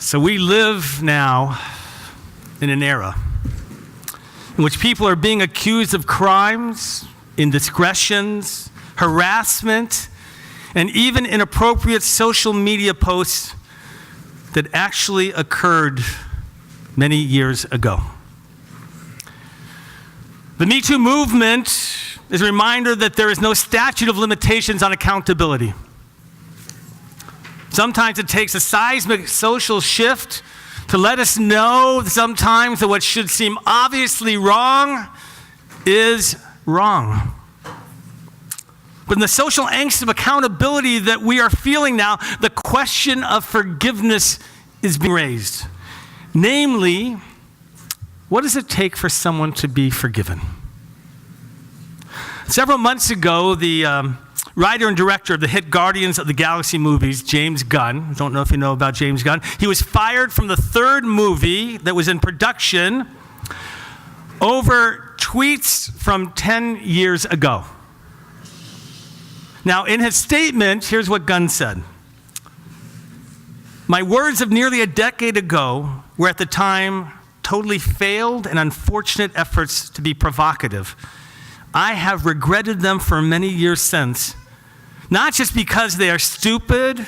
So we live now in an era in which people are being accused of crimes, indiscretions, harassment, and even inappropriate social media posts that actually occurred many years ago. The Me Too movement is a reminder that there is no statute of limitations on accountability. Sometimes it takes a seismic social shift to let us know sometimes that what should seem obviously wrong is wrong. But in the social angst of accountability that we are feeling now, the question of forgiveness is being raised. Namely, what does it take for someone to be forgiven? Several months ago, the writer and director of the hit Guardians of the Galaxy movies, James Gunn, I don't know if you know about James Gunn, he was fired from the third movie that was in production over tweets from 10 years ago. Now, in his statement, here's what Gunn said. My words of nearly a decade ago were at the time totally failed and unfortunate efforts to be provocative. I have regretted them for many years since. Not just because they are stupid,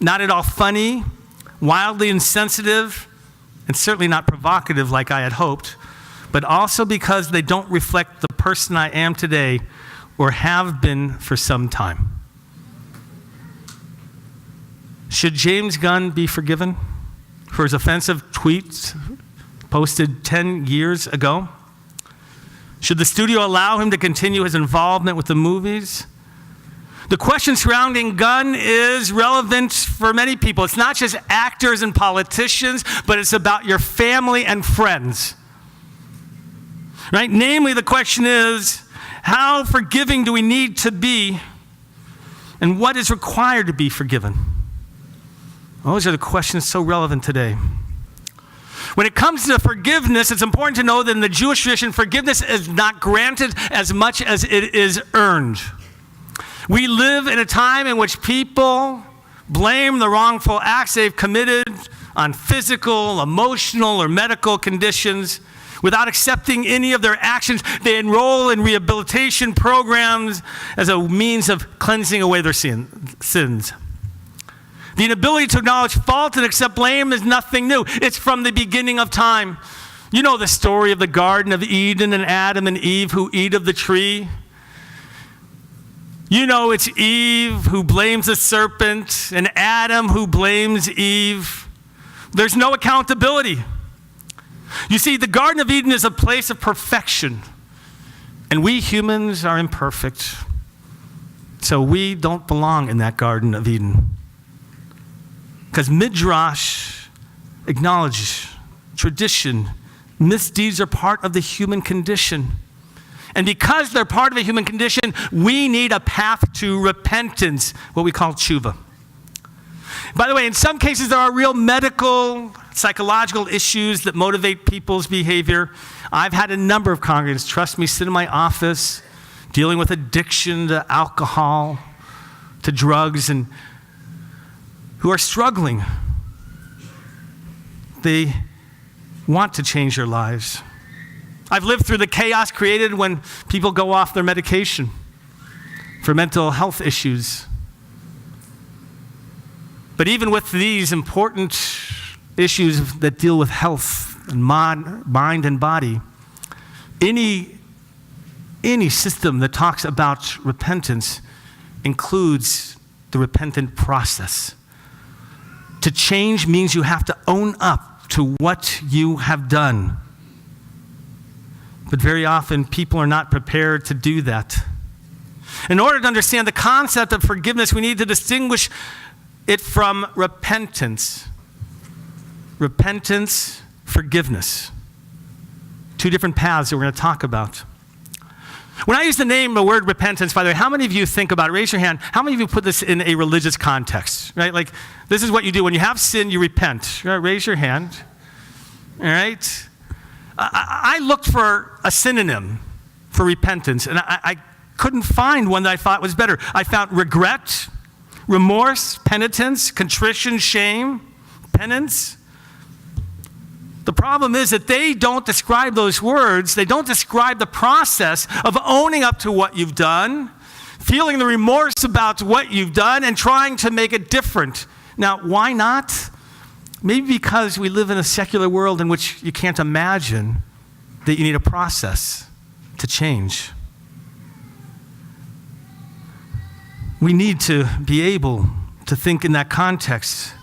not at all funny, wildly insensitive, and certainly not provocative like I had hoped, but also because they don't reflect the person I am today or have been for some time. Should James Gunn be forgiven for his offensive tweets posted 10 years ago? Should the studio allow him to continue his involvement with the movies? The question surrounding Gunn is relevant for many people. It's not just actors and politicians, but it's about your family and friends. Right? Namely, the question is, how forgiving do we need to be, and what is required to be forgiven? Those are the questions so relevant today. When it comes to forgiveness, it's important to know that in the Jewish tradition, forgiveness is not granted as much as it is earned. We live in a time in which people blame the wrongful acts they've committed on physical, emotional, or medical conditions. Without accepting any of their actions, they enroll in rehabilitation programs as a means of cleansing away their sins. The inability to acknowledge fault and accept blame is nothing new. It's from the beginning of time. You know the story of the Garden of Eden and Adam and Eve who eat of the tree. You know it's Eve who blames the serpent and Adam who blames Eve. There's no accountability. You see, the Garden of Eden is a place of perfection, and we humans are imperfect. So we don't belong in that Garden of Eden. Because Midrash acknowledges tradition, misdeeds are part of the human condition. And because they're part of a human condition, we need a path to repentance, what we call tshuva. By the way, in some cases, there are real medical, psychological issues that motivate people's behavior. I've had a number of congregants, trust me, sit in my office, dealing with addiction to alcohol, to drugs, and who are struggling. They want to change their lives. I've lived through the chaos created when people go off their medication for mental health issues. But even with these important issues that deal with health and mind and body, any system that talks about repentance includes the repentant process. To change means you have to own up to what you have done. But very often, people are not prepared to do that. In order to understand the concept of forgiveness, we need to distinguish it from repentance. Repentance, forgiveness. Two different paths that we're going to talk about. When I use the word repentance, by the way, how many of you think about it? Raise your hand. How many of you put this in a religious context? Right? Like, this is what you do. When you have sin, you repent. Right? Raise your hand. All right? I looked for a synonym for repentance, and I couldn't find one that I thought was better. I found regret, remorse, penitence, contrition, shame, penance, The problem is that they don't describe those words. They don't describe the process of owning up to what you've done, feeling the remorse about what you've done, and trying to make it different. Now, why not? Maybe because we live in a secular world in which you can't imagine that you need a process to change. We need to be able to think in that context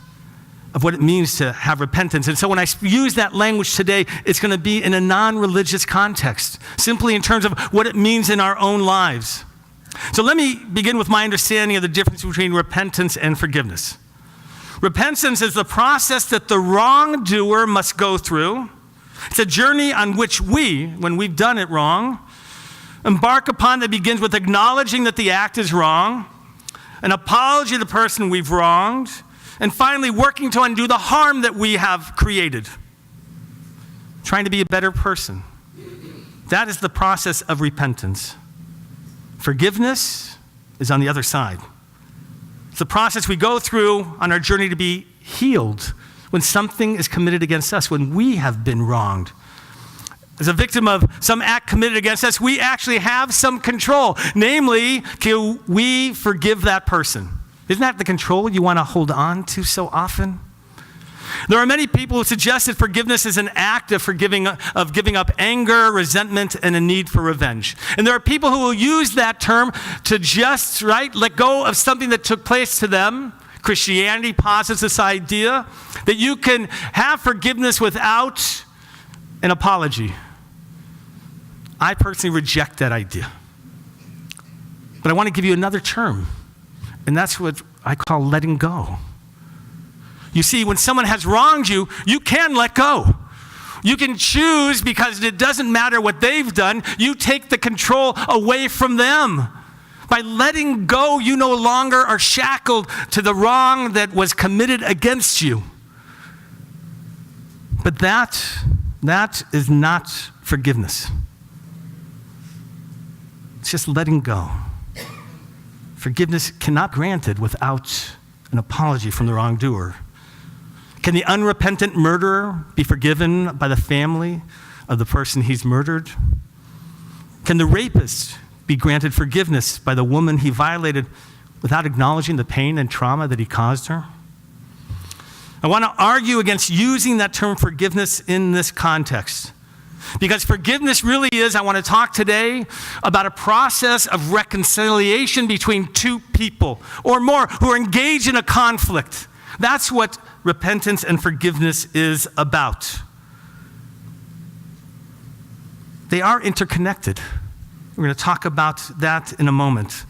of what it means to have repentance. And so when I use that language today, it's going to be in a non-religious context, simply in terms of what it means in our own lives. So let me begin with my understanding of the difference between repentance and forgiveness. Repentance is the process that the wrongdoer must go through. It's a journey on which we, when we've done it wrong, embark upon that begins with acknowledging that the act is wrong, an apology to the person we've wronged, and finally working to undo the harm that we have created. Trying to be a better person. That is the process of repentance. Forgiveness is on the other side. It's the process we go through on our journey to be healed when something is committed against us, when we have been wronged. As a victim of some act committed against us, we actually have some control. Namely, can we forgive that person? Isn't that the control you want to hold on to so often? There are many people who suggest that forgiveness is an act of giving up anger, resentment, and a need for revenge. And there are people who will use that term to just, let go of something that took place to them. Christianity posits this idea that you can have forgiveness without an apology. I personally reject that idea. But I want to give you another term, and that's what I call letting go. You see, when someone has wronged you, you can let go. You can choose, because it doesn't matter what they've done, you take the control away from them. By letting go, you no longer are shackled to the wrong that was committed against you. But that is not forgiveness. It's just letting go. Forgiveness cannot be granted without an apology from the wrongdoer. Can the unrepentant murderer be forgiven by the family of the person he's murdered? Can the rapist be granted forgiveness by the woman he violated without acknowledging the pain and trauma that he caused her? I want to argue against using that term forgiveness in this context. Because forgiveness really is, I want to talk today about a process of reconciliation between two people or more who are engaged in a conflict. That's what repentance and forgiveness is about. They are interconnected. We're going to talk about that in a moment.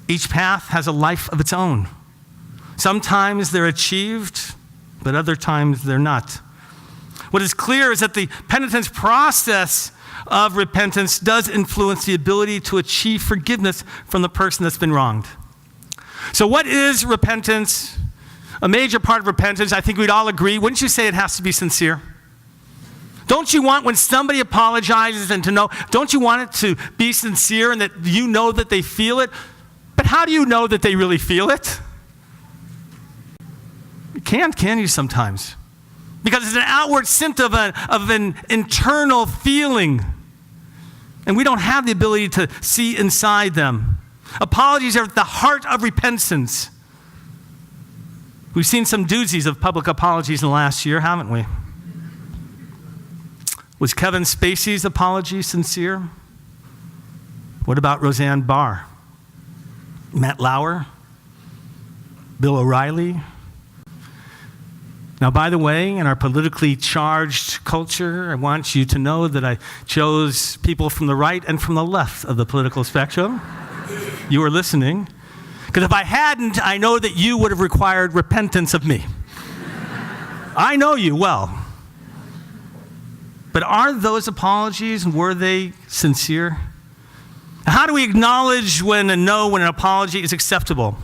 Each path has a life of its own. Sometimes they're achieved, but other times they're not. What is clear is that the penitence process of repentance does influence the ability to achieve forgiveness from the person that's been wronged. So what is repentance? A major part of repentance, I think we'd all agree, wouldn't you say it has to be sincere? Don't you want, when somebody apologizes and to know, don't you want it to be sincere and that you know that they feel it? But how do you know that they really feel it? You can't, can you sometimes? Because it's an outward symptom of an internal feeling. And we don't have the ability to see inside them. Apologies are at the heart of repentance. We've seen some doozies of public apologies in the last year, haven't we? Was Kevin Spacey's apology sincere? What about Roseanne Barr? Matt Lauer? Bill O'Reilly? Now, by the way, in our politically charged culture, I want you to know that I chose people from the right and from the left of the political spectrum. You were listening. Because if I hadn't, I know that you would have required repentance of me. I know you well. But are those apologies, and were they sincere? How do we acknowledge and know when an apology is acceptable?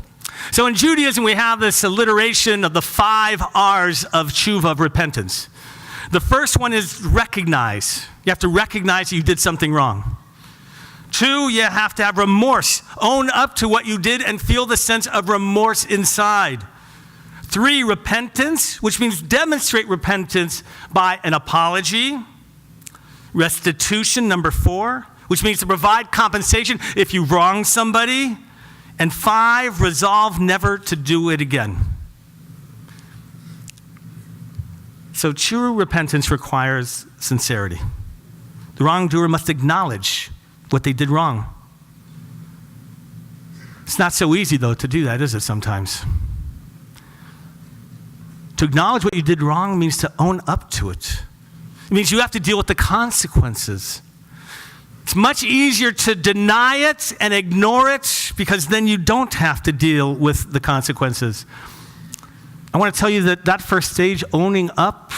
So in Judaism, we have this alliteration of the 5 R's of tshuva, of repentance. The first one is recognize. You have to recognize that you did something wrong. 2, you have to have remorse. Own up to what you did and feel the sense of remorse inside. 3, repentance, which means demonstrate repentance by an apology. Restitution, number 4, which means to provide compensation if you wrong somebody. And 5, resolve never to do it again. So true repentance requires sincerity. The wrongdoer must acknowledge what they did wrong. It's not so easy, though, to do that, is it, sometimes? To acknowledge what you did wrong means to own up to it. It means you have to deal with the consequences. It's much easier to deny it and ignore it because then you don't have to deal with the consequences. I want to tell you that first stage, owning up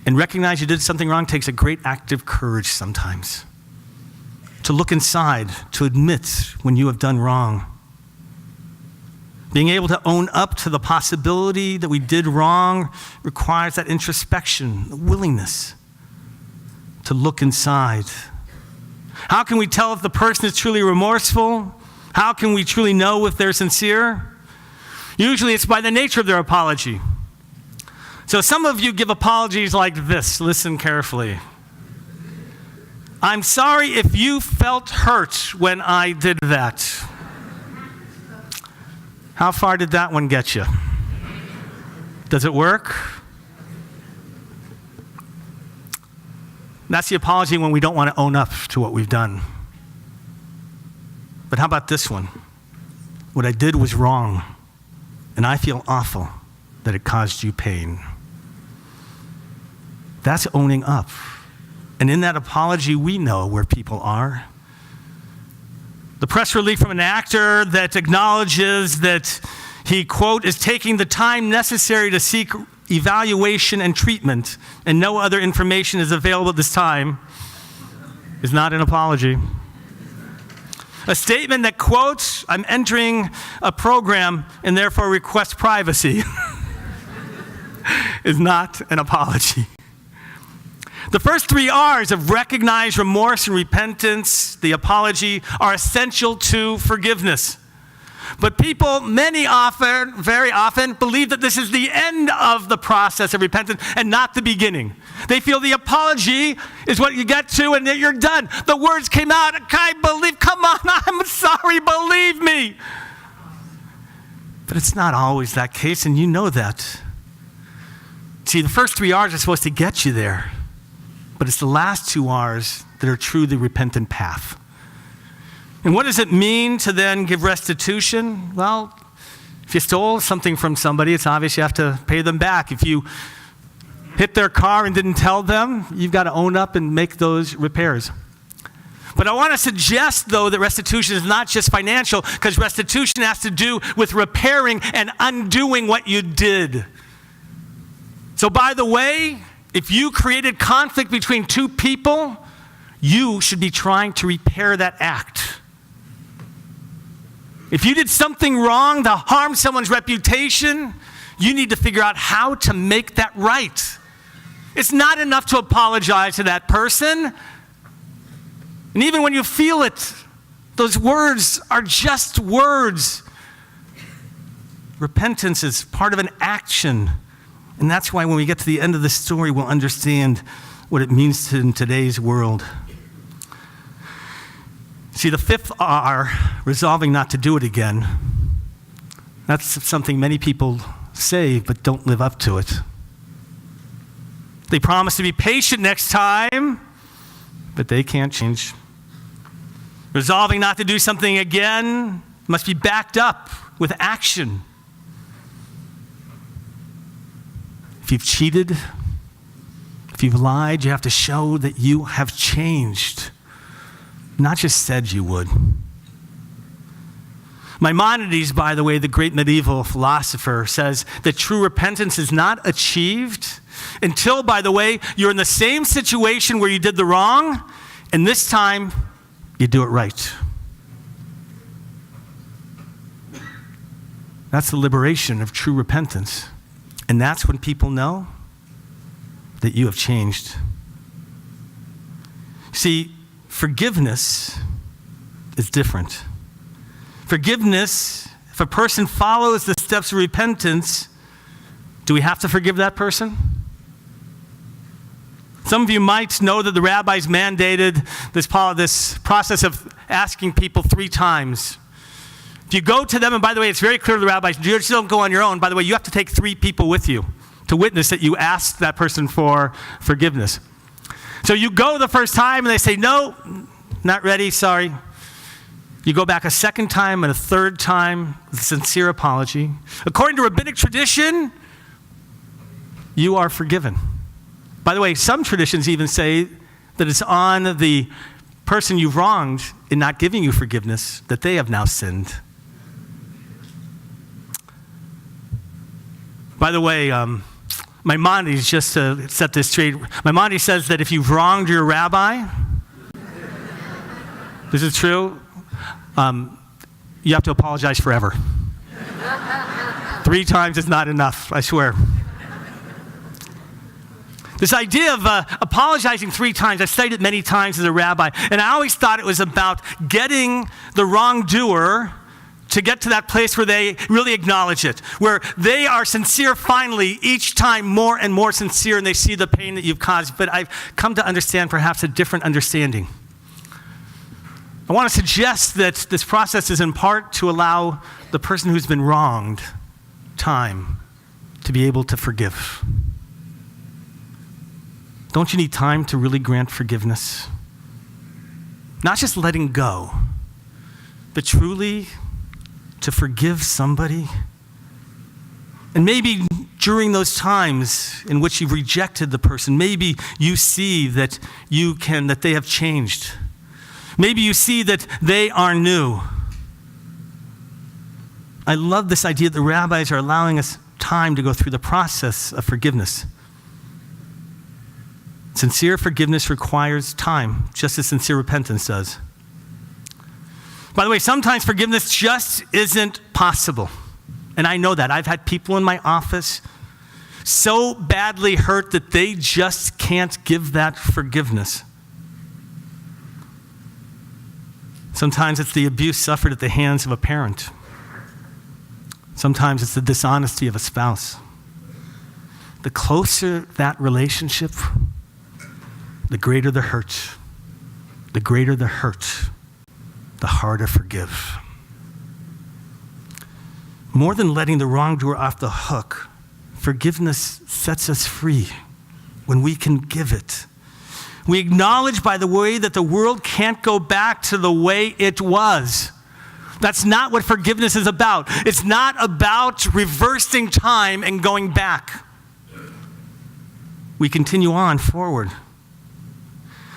and recognize you did something wrong, takes a great act of courage sometimes. To look inside, to admit when you have done wrong. Being able to own up to the possibility that we did wrong requires that introspection, the willingness to look inside. How can we tell if the person is truly remorseful? How can we truly know if they're sincere? Usually it's by the nature of their apology. So some of you give apologies like this. Listen carefully. I'm sorry if you felt hurt when I did that. How far did that one get you? Does it work? That's the apology when we don't want to own up to what we've done. But how about this one? What I did was wrong, and I feel awful that it caused you pain. That's owning up. And in that apology, we know where people are. The press release from an actor that acknowledges that he, quote, is taking the time necessary to seek evaluation and treatment, and no other information is available at this time, is not an apology. A statement that quotes, I'm entering a program and therefore request privacy, is not an apology. The first 3 R's of recognize, remorse, and repentance, the apology, are essential to forgiveness. But people, very often, believe that this is the end of the process of repentance and not the beginning. They feel the apology is what you get to and that you're done. The words came out, come on, I'm sorry, believe me. But it's not always that case, and you know that. See, the first 3 R's are supposed to get you there. But it's the last 2 R's that are truly the repentant path. And what does it mean to then give restitution? Well, if you stole something from somebody, it's obvious you have to pay them back. If you hit their car and didn't tell them, you've got to own up and make those repairs. But I want to suggest, though, that restitution is not just financial, because restitution has to do with repairing and undoing what you did. So, by the way, if you created conflict between 2 people, you should be trying to repair that act. If you did something wrong to harm someone's reputation, you need to figure out how to make that right. It's not enough to apologize to that person. And even when you feel it, those words are just words. Repentance is part of an action. And that's why when we get to the end of the story, we'll understand what it means in today's world. See, the 5th R, resolving not to do it again, that's something many people say but don't live up to it. They promise to be patient next time, but they can't change. Resolving not to do something again must be backed up with action. If you've cheated, if you've lied, you have to show that you have changed, not just said you would. Maimonides, by the way, the great medieval philosopher, says that true repentance is not achieved until, by the way, you're in the same situation where you did the wrong, and this time you do it right. That's the liberation of true repentance. And that's when people know that you have changed. See, forgiveness is different. Forgiveness, if a person follows the steps of repentance, Do we have to forgive that person? Some of you might know that the rabbis mandated this process of asking people 3 times. If you go to them, and by the way, it's very clear to the rabbis, you just don't go on your own. By the way, you have to take 3 people with you to witness that you asked that person for forgiveness. So you go the first time, and they say, no, not ready, sorry. You go back a second time and a third time with a sincere apology. According to rabbinic tradition, you are forgiven. By the way, some traditions even say that it's on the person you've wronged in not giving you forgiveness that they have now sinned. By the way, Maimonides, just to set this straight, Maimonides says that if you've wronged your rabbi, this is true, you have to apologize forever. 3 times is not enough, I swear. This idea of apologizing 3 times, I've studied it many times as a rabbi, and I always thought it was about getting the wrongdoer to get to that place where they really acknowledge it, where they are sincere finally, each time more and more sincere, and they see the pain that you've caused. But I've come to understand perhaps a different understanding. I want to suggest that this process is in part to allow the person who's been wronged time to be able to forgive. Don't you need time to really grant forgiveness? Not just letting go, but truly to forgive somebody. And maybe during those times in which you've rejected the person, maybe you see that that they have changed. Maybe you see that they are new. I love this idea that the rabbis are allowing us time to go through the process of forgiveness. Sincere forgiveness requires time, just as sincere repentance does. By the way, sometimes forgiveness just isn't possible. And I know that. I've had people in my office so badly hurt that they just can't give that forgiveness. Sometimes it's the abuse suffered at the hands of a parent. Sometimes it's the dishonesty of a spouse. The closer that relationship, the greater the hurt. The greater the hurt, the harder to forgive. More than letting the wrongdoer off the hook, forgiveness sets us free when we can give it. We acknowledge, by the way, that the world can't go back to the way it was. That's not what forgiveness is about. It's not about reversing time and going back. We continue on forward.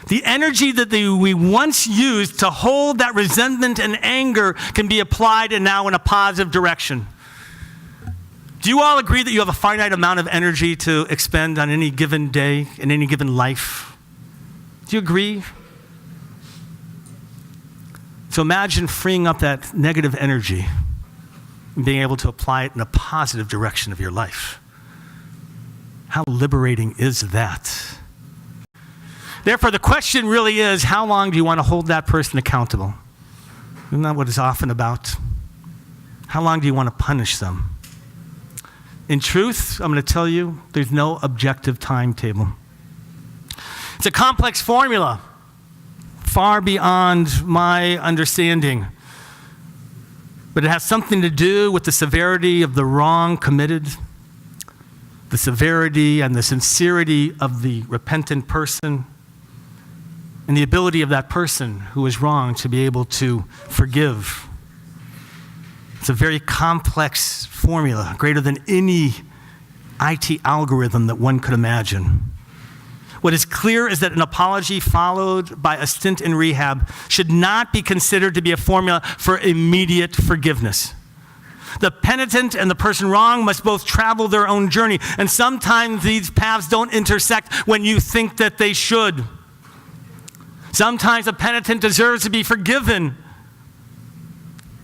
The energy that we once used to hold that resentment and anger can be applied and now in a positive direction. Do you all agree that you have a finite amount of energy to expend on any given day, in any given life? Do you agree? So imagine freeing up that negative energy and being able to apply it in a positive direction of your life. How liberating is that? Therefore, the question really is, how long do you want to hold that person accountable? Isn't that what it's often about? How long do you want to punish them? In truth, I'm going to tell you, there's no objective timetable. It's a complex formula, far beyond my understanding. But it has something to do with the severity of the wrong committed, the severity and the sincerity of the repentant person, and the ability of that person who is wrong to be able to forgive. It's a very complex formula, greater than any IT algorithm that one could imagine. What is clear is that an apology followed by a stint in rehab should not be considered to be a formula for immediate forgiveness. The penitent and the person wrong must both travel their own journey, and sometimes these paths don't intersect when you think that they should. Sometimes a penitent deserves to be forgiven,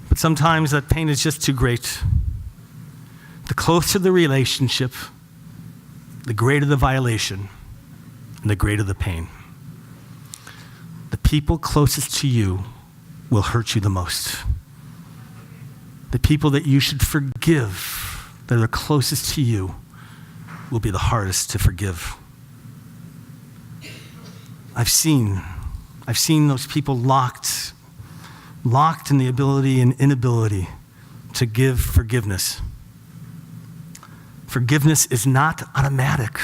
but sometimes that pain is just too great. The closer the relationship, the greater the violation, and the greater the pain. The people closest to you will hurt you the most. The people that you should forgive, that are closest to you, will be the hardest to forgive. I've seen those people locked in the ability and inability to give forgiveness. Forgiveness is not automatic.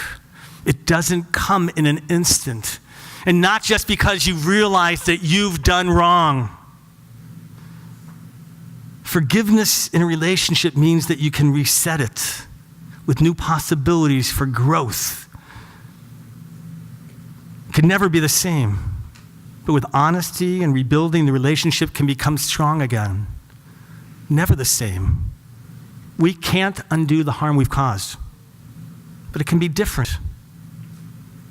It doesn't come in an instant. And not just because you realize that you've done wrong. Forgiveness in a relationship means that you can reset it with new possibilities for growth. It can never be the same. But with honesty and rebuilding, the relationship can become strong again. Never the same. We can't undo the harm we've caused. But it can be different.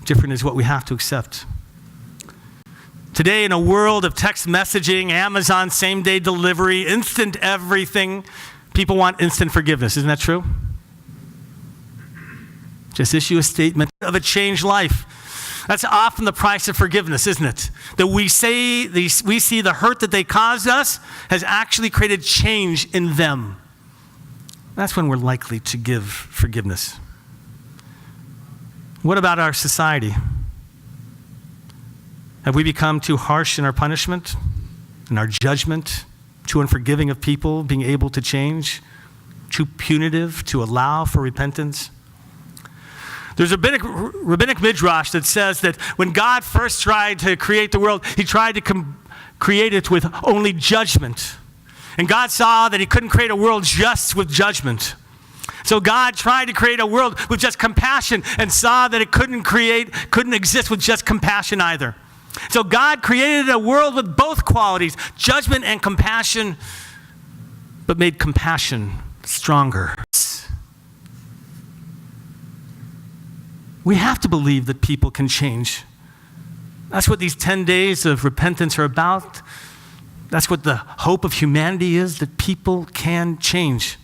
Different is what we have to accept. Today, in a world of text messaging, Amazon same-day delivery, instant everything, people want instant forgiveness. Isn't that true? Just issue a statement of a changed life. That's often the price of forgiveness, isn't it? That we see the hurt that they caused us has actually created change in them. That's when we're likely to give forgiveness. What about our society? Have we become too harsh in our punishment, in our judgment, too unforgiving of people being able to change, too punitive to allow for repentance? There's a rabbinic midrash that says that when God first tried to create the world, he tried to create it with only judgment. And God saw that he couldn't create a world just with judgment. So God tried to create a world with just compassion and saw that it couldn't exist with just compassion either. So God created a world with both qualities, judgment and compassion, but made compassion stronger. We have to believe that people can change. That's what these 10 days of repentance are about. That's what the hope of humanity is, that people can change.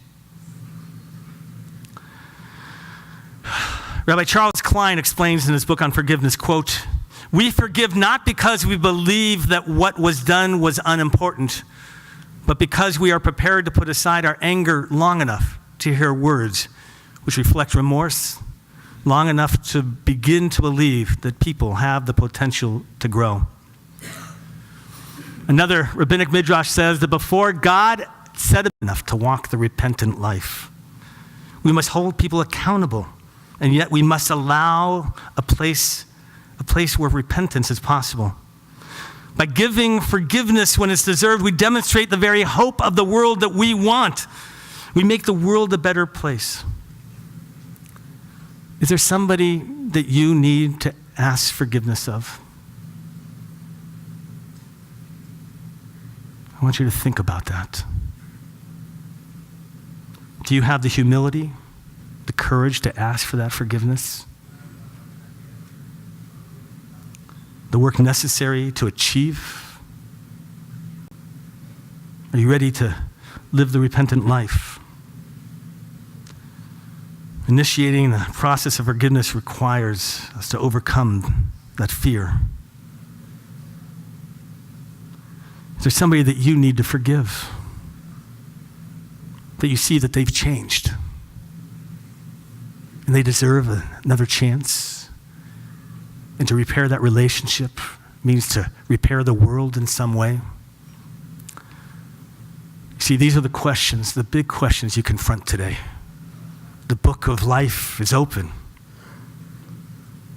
Rabbi Charles Klein explains in his book on forgiveness, quote, "We forgive not because we believe that what was done was unimportant, but because we are prepared to put aside our anger long enough to hear words which reflect remorse, long enough to begin to believe that people have the potential to grow." Another rabbinic midrash says that before God said enough to walk the repentant life, we must hold people accountable, and yet we must allow a place where repentance is possible. By giving forgiveness when it's deserved, we demonstrate the very hope of the world that we want. We make the world a better place. Is there somebody that you need to ask forgiveness of? I want you to think about that. Do you have the humility, the courage to ask for that forgiveness? The work necessary to achieve? Are you ready to live the repentant life? Initiating the process of forgiveness requires us to overcome that fear. Is there somebody that you need to forgive? That you see that they've changed and they deserve another chance? And to repair that relationship means to repair the world in some way. See, these are the questions, the big questions you confront today. The book of life is open.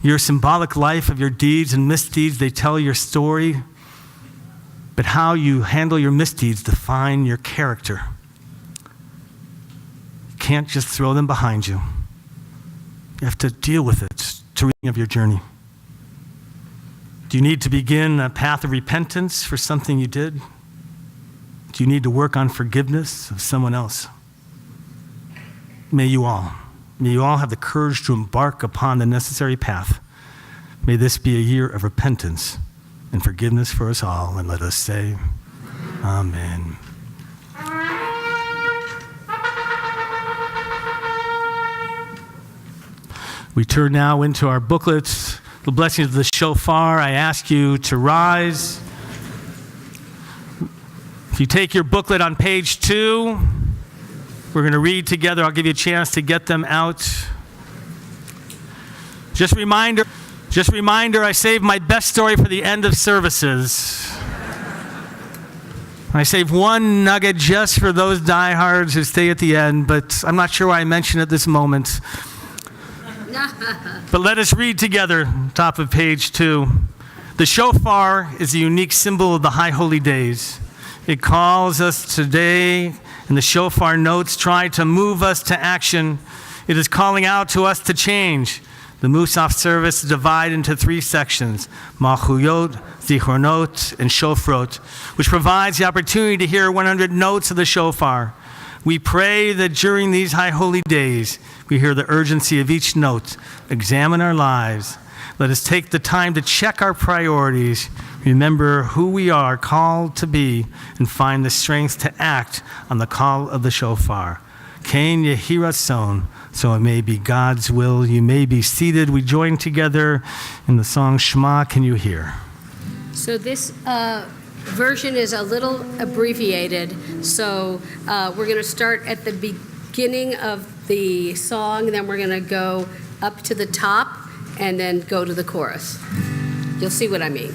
Your symbolic life of your deeds and misdeeds, they tell your story. But how you handle your misdeeds define your character. You can't just throw them behind you. You have to deal with it to the end of your journey. Do you need to begin a path of repentance for something you did? Do you need to work on forgiveness of someone else? May you all have the courage to embark upon the necessary path. May this be a year of repentance and forgiveness for us all. And let us say, Amen. We turn now into our booklets. The blessings of the shofar. I ask you to rise. If you take your booklet on page 2, we're going to read together. I'll give you a chance to get them out. Just reminder, I saved my best story for the end of services. I saved one nugget just for those diehards who stay at the end, but I'm not sure why I mention it at this moment. But let us read together, top of page 2. The shofar is a unique symbol of the high holy days. It calls us today, and the shofar notes try to move us to action. It is calling out to us to change. The Musaf service is divided into 3 sections, Malchuyot, Zichronot, and Shofrot, which provides the opportunity to hear 100 notes of the shofar. We pray that during these high holy days, we hear the urgency of each note, examine our lives. Let us take the time to check our priorities, remember who we are called to be, and find the strength to act on the call of the shofar. Kain Yehi Ratzon, so it may be God's will. You may be seated. We join together in the song Shema, Can You Hear? So this version is a little abbreviated, so we're going to start at the beginning of the song, then we're going to go up to the top, and then go to the chorus. You'll see what I mean.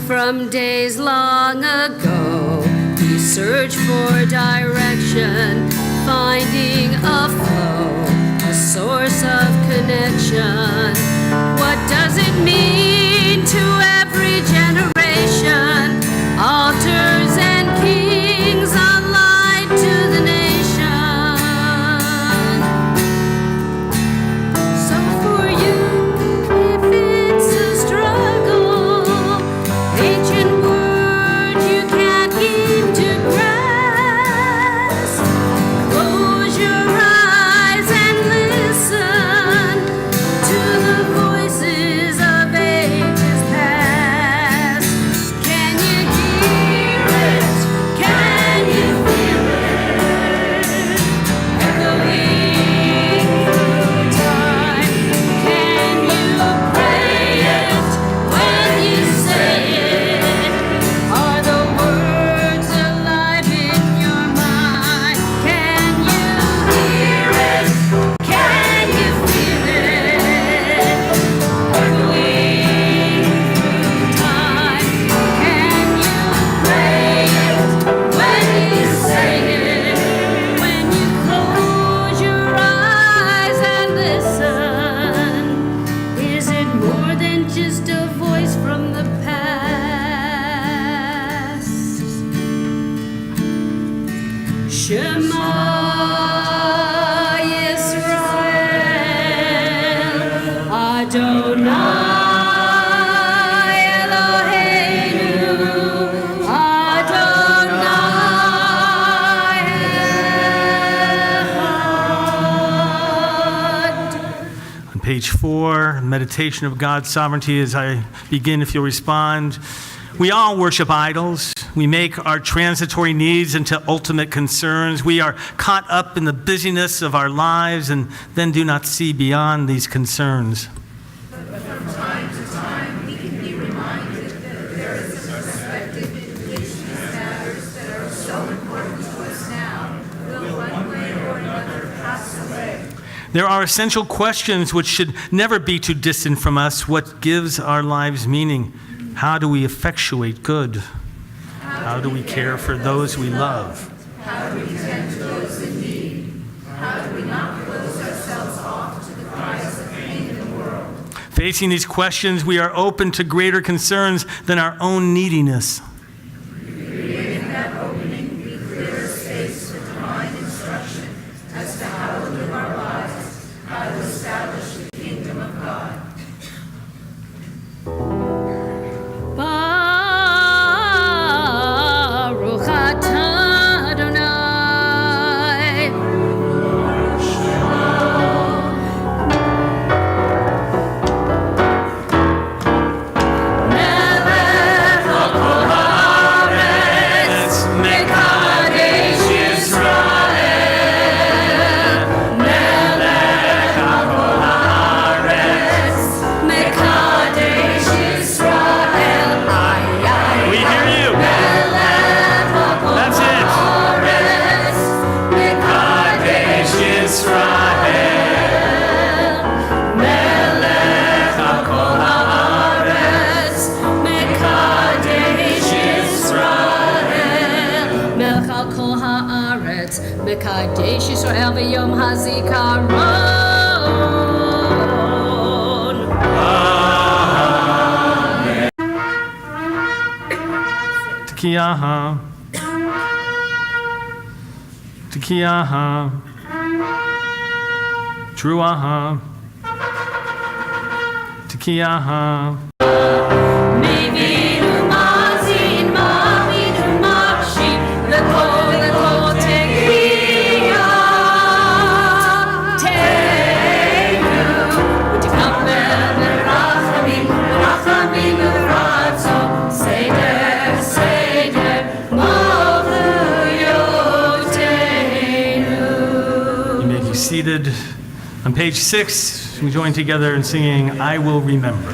From days long ago, we searched for direction, finding a flow, a source of connection. What does it mean to every generation? Altars and kings, a light to the nation. So for you, if it's a struggle, ancient word you can't keep to grasp, close your eyes and listen to the voices of ages past. Can you hear it? Can you feel it? Echoing through time. Can you pray it when you say it? Are the words alive in your mind? Can you hear it? Can you feel it? Echoing through time. Can you pray it when you say it? When you close your eyes and listen, is it more than just a voice from the past? Shema Yisrael, Adonai Eloheinu, Adonai Echad. On page 4, meditation of God's sovereignty. As I begin, if you'll respond. We all worship idols. We make our transitory needs into ultimate concerns. We are caught up in the busyness of our lives and then do not see beyond these concerns. From time to time, we can be reminded that there is a perspective in which these matters that are so important to us now will one way or another pass away. There are essential questions which should never be too distant from us. What gives our lives meaning? How do we effectuate good? How do we care for those we love? How do we tend to those in need? How do we not close ourselves off to the cries of pain in the world? Facing these questions, we are open to greater concerns than our own neediness. Creating that opening, we clear a space for divine instruction as to how to live our lives, how to establish the kingdom of God. Baruch atah Adonai. Melech hakol haaretz, mekadesh Yisrael. Melech hakol haaretz, mekadesh Yisrael. We hear you. That's it. Mekadesh Israel. haaretz mekadesh Yisrael v'yom hazikaron. Tekiyaha. Tekiyaha. Truaha. Tekiyaha. Maybe the mazin, mami the makshi, the kol tekiya, teinu, utikapel berachamim, berachamim beratzo, seder, mavu yoteinu. You may be seated. On page 6, we join together in singing, I Will Remember.